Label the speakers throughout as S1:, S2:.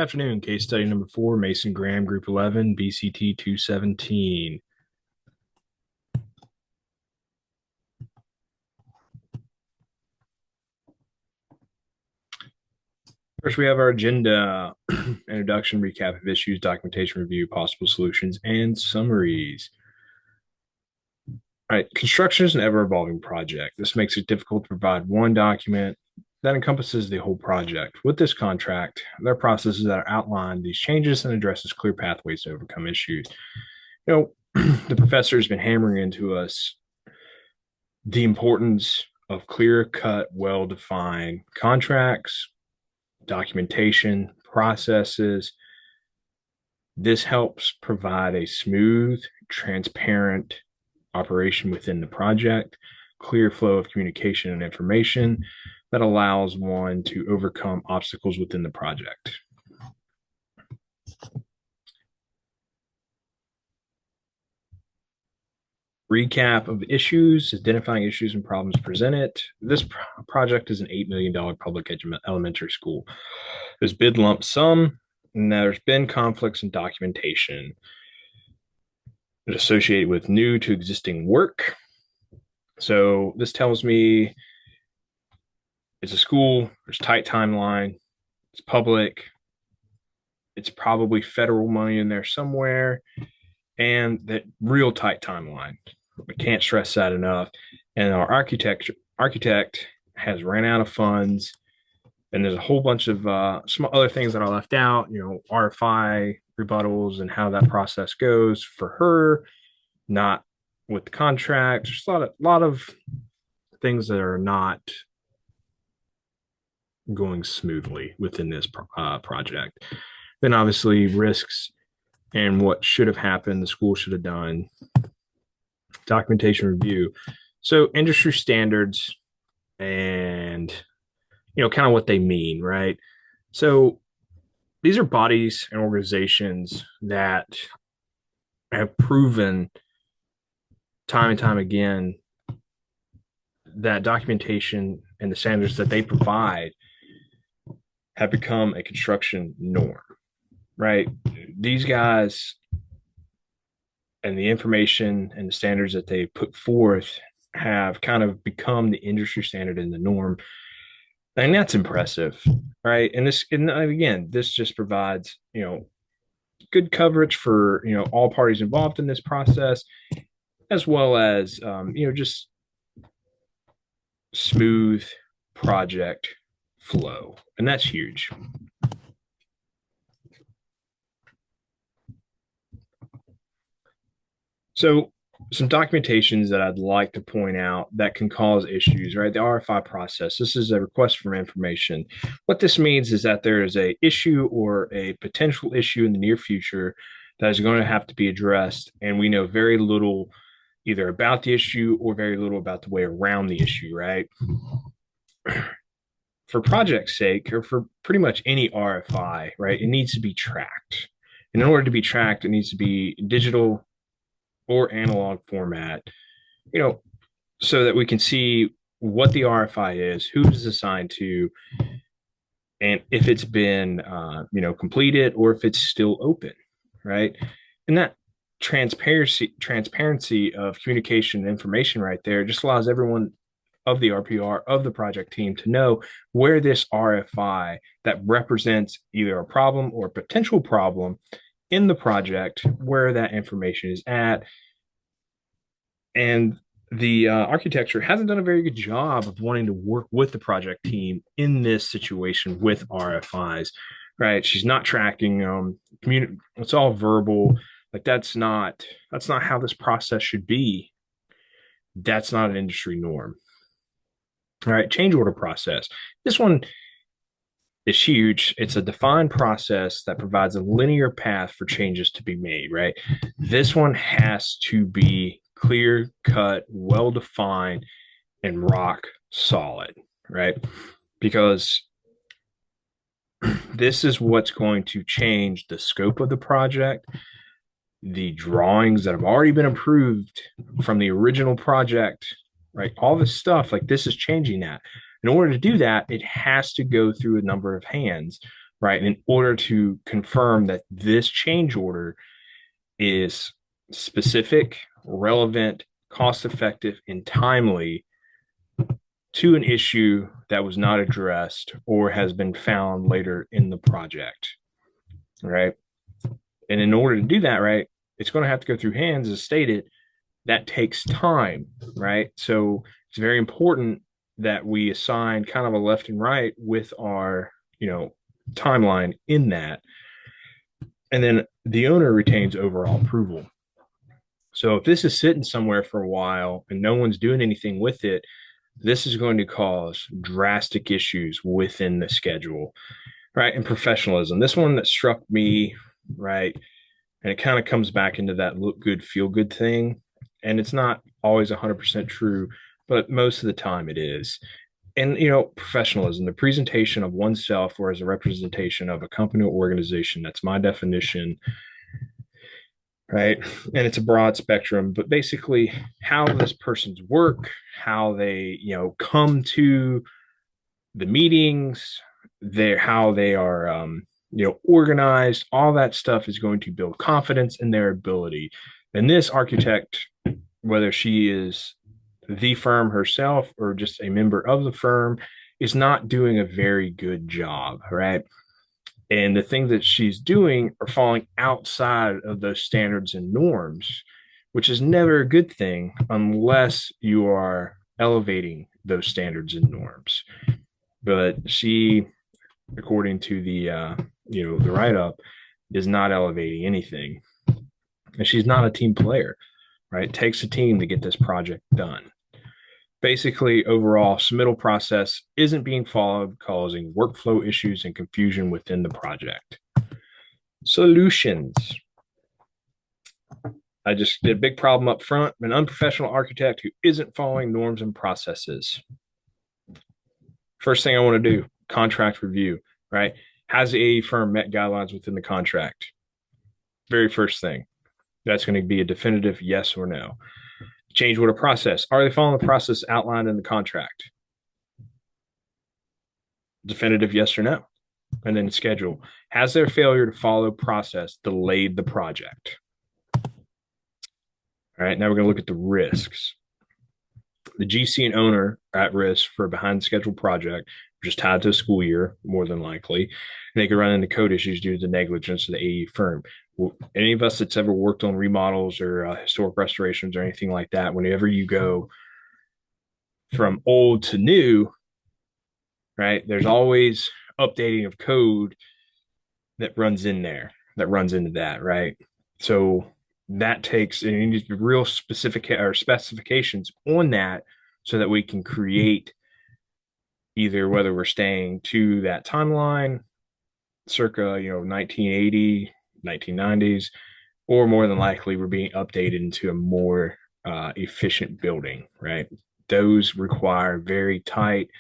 S1: Afternoon, case study number 4, Mason Graham, Group 11, BCT 217. First, we have our agenda, introduction, recap of issues, documentation review, possible solutions, and summaries. All right, construction is an ever-evolving project. This makes it difficult to provide one document that encompasses the whole project. With this contract, there are processes that outline these changes and addresses clear pathways to overcome issues. The professor has been hammering into us the importance of clear-cut, well-defined contracts, documentation, processes. This helps provide a smooth, transparent operation within the project, clear flow of communication and information that allows one to overcome obstacles within the project. Recap of issues, identifying issues and problems presented. This project is an $8 million public elementary school. There's bid lump sum, and there's been conflicts in documentation associated with new to existing work. So this tells me it's a school, there's tight timeline, it's public, it's probably federal money in there somewhere, and that real tight timeline. We can't stress that enough. And our architect has ran out of funds, and there's a whole bunch of some other things that are left out. RFI rebuttals and how that process goes for her, not with the contract. There's a lot of things that are not going smoothly within this project. Then obviously risks and what should have happened, the school should have done. Documentation review. So industry standards and kind of what they mean, right? So these are bodies and organizations that have proven time and time again that documentation and the standards that they provide have become a construction norm, right? These guys and the information and the standards that they put forth have kind of become the industry standard and the norm. And that's impressive, right? And again, this just provides, good coverage for, all parties involved in this process, as well as, just smooth project flow. And that's huge. So some documentations that I'd like to point out that can cause issues, right? The RFI process. This is a request for information. What this means is that there is a issue or a potential issue in the near future that is going to have to be addressed, and we know very little either about the issue or very little about the way around the issue, right? For project's sake, or for pretty much any RFI, right, it needs to be tracked. And in order to be tracked, it needs to be digital or analog format, so that we can see what the RFI is, who it is assigned to, and if it's been, completed or if it's still open, right? And that transparency of communication and information right there just allows everyone of the RPR of the project team to know where this RFI that represents either a problem or a potential problem in the project, where that information is at. And the architecture hasn't done a very good job of wanting to work with the project team in this situation with RFIs, right? She's not tracking it's all verbal. Like that's not how this process should be. That's not an industry norm. All right, change order process. This one is huge. It's a defined process that provides a linear path for changes to be made, right? This one has to be clear cut, well defined, and rock solid, right? Because this is what's going to change the scope of the project, the drawings that have already been approved from the original project, right? All this stuff, like this is changing that. In order to do that, it has to go through a number of hands, right? In order to confirm that this change order is specific, relevant, cost effective, and timely to an issue that was not addressed or has been found later in the project, right? And in order to do that, right, it's going to have to go through hands as stated. That takes time, right? So it's very important that we assign kind of a left and right with our, timeline in that. And then the owner retains overall approval. So if this is sitting somewhere for a while and no one's doing anything with it, this is going to cause drastic issues within the schedule, right? And professionalism. This one that struck me, right? And it kind of comes back into that look good, feel good thing. And it's not always 100% true, but most of the time it is. And, professionalism, the presentation of oneself or as a representation of a company or organization, that's my definition, right? And it's a broad spectrum, but basically how this person's work, how they, come to the meetings, how they are, organized, all that stuff is going to build confidence in their ability. And this architect, whether she is the firm herself or just a member of the firm, is not doing a very good job, right? And the things that she's doing are falling outside of those standards and norms, which is never a good thing unless you are elevating those standards and norms. But she, according to the write up, is not elevating anything, and she's not a team player. Right, it takes a team to get this project done. Basically, overall, submittal process isn't being followed, causing workflow issues and confusion within the project. Solutions. I just did a big problem up front. An unprofessional architect who isn't following norms and processes. First thing I want to do, contract review, right? Has the AE firm met guidelines within the contract? Very first thing. That's going to be a definitive yes or no. Change order process. Are they following the process outlined in the contract? Definitive yes or no. And then schedule. Has their failure to follow process delayed the project? All right, now we're going to look at the risks. The GC and owner are at risk for a behind schedule project, which is tied to a school year, more than likely. And they could run into code issues due to the negligence of the AE firm. Any of us that's ever worked on remodels or historic restorations or anything like that, whenever you go from old to new, right, there's always updating of code that runs in there, that runs into that, right? So that takes, and you need real specific or specifications on that so that we can create either whether we're staying to that timeline circa 1980 1990s, or more than likely we're being updated into a more efficient building, right? Those require very tight,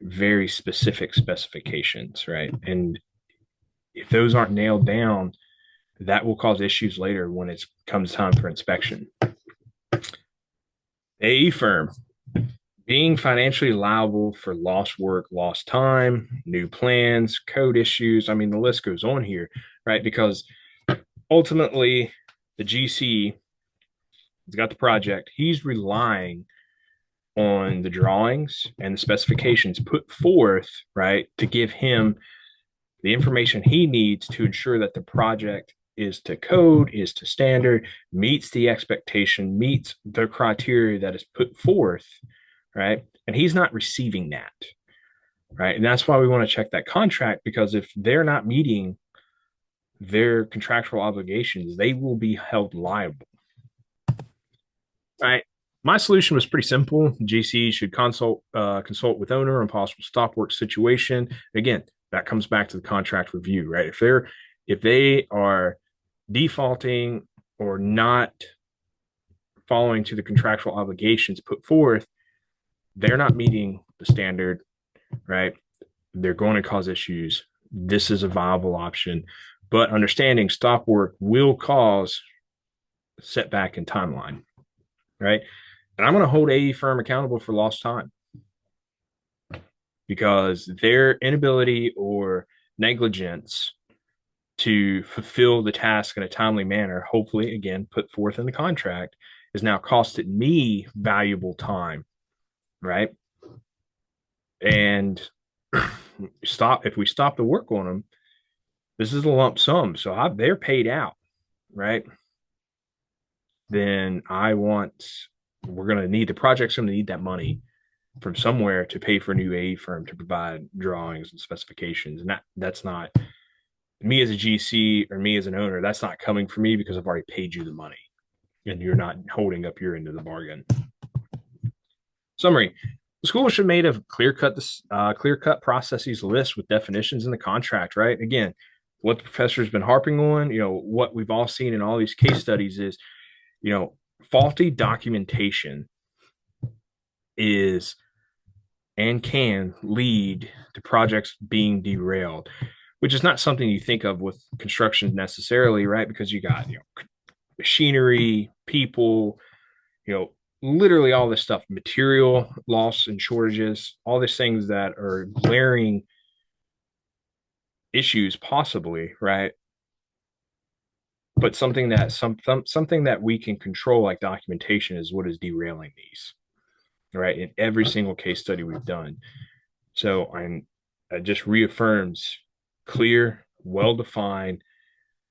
S1: very specific specifications, right? And if those aren't nailed down, that will cause issues later when it comes time for inspection. AE firm, being financially liable for lost work, lost time, new plans, code issues. I mean, the list goes on here, right? Because ultimately, the GC has got the project. He's relying on the drawings and the specifications put forth, right, to give him the information he needs to ensure that the project is to code, is to standard, meets the expectation, meets the criteria that is put forth, right? And he's not receiving that, right? And that's why we want to check that contract, because if they're not meeting their contractual obligations, they will be held liable, right? My solution was pretty simple. GC should consult with owner on possible stop work situation. Again, that comes back to the contract review, right? If they are defaulting or not following to the contractual obligations put forth, they're not meeting the standard, right? They're going to cause issues. This is a viable option, but understanding stop work will cause setback in timeline, right? And I'm going to hold AE firm accountable for lost time because their inability or negligence to fulfill the task in a timely manner, hopefully, again, put forth in the contract, is now costed me valuable time, right? And if we stop the work on them, this is a lump sum. So they're paid out, right? Then we're going to need, the project's going to need that money from somewhere to pay for a new AE firm to provide drawings and specifications. And that's not me as a GC or me as an owner. That's not coming from me because I've already paid you the money and you're not holding up your end of the bargain. Summary. The school should made a clear-cut processes list with definitions in the contract, right? Again, what the professor's been harping on, what we've all seen in all these case studies is, faulty documentation is and can lead to projects being derailed, which is not something you think of with construction necessarily, right? Because you got, machinery, people, literally all this stuff, material loss and shortages, all these things that are glaring issues possibly, right? But something that we can control, like documentation, is what is derailing these, right? In every single case study we've done. So it just reaffirms clear, well-defined,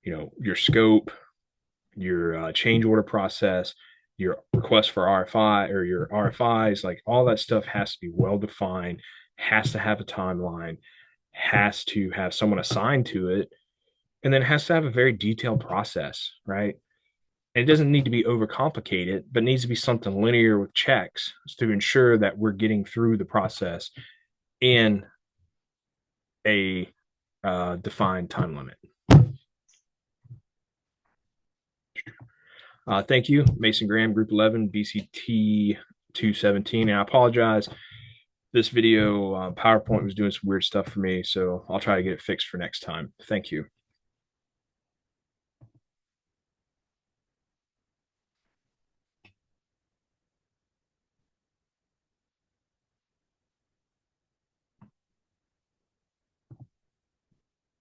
S1: your scope, your change order process, your request for RFI or your RFIs, like all that stuff has to be well-defined, has to have a timeline, has to have someone assigned to it, and then it has to have a very detailed process, right? And it doesn't need to be overcomplicated, but needs to be something linear with checks to ensure that we're getting through the process in a defined time limit. Thank you, Mason Graham, Group 11, BCT 217. And I apologize. This video PowerPoint was doing some weird stuff for me, so I'll try to get it fixed for next time. Thank you.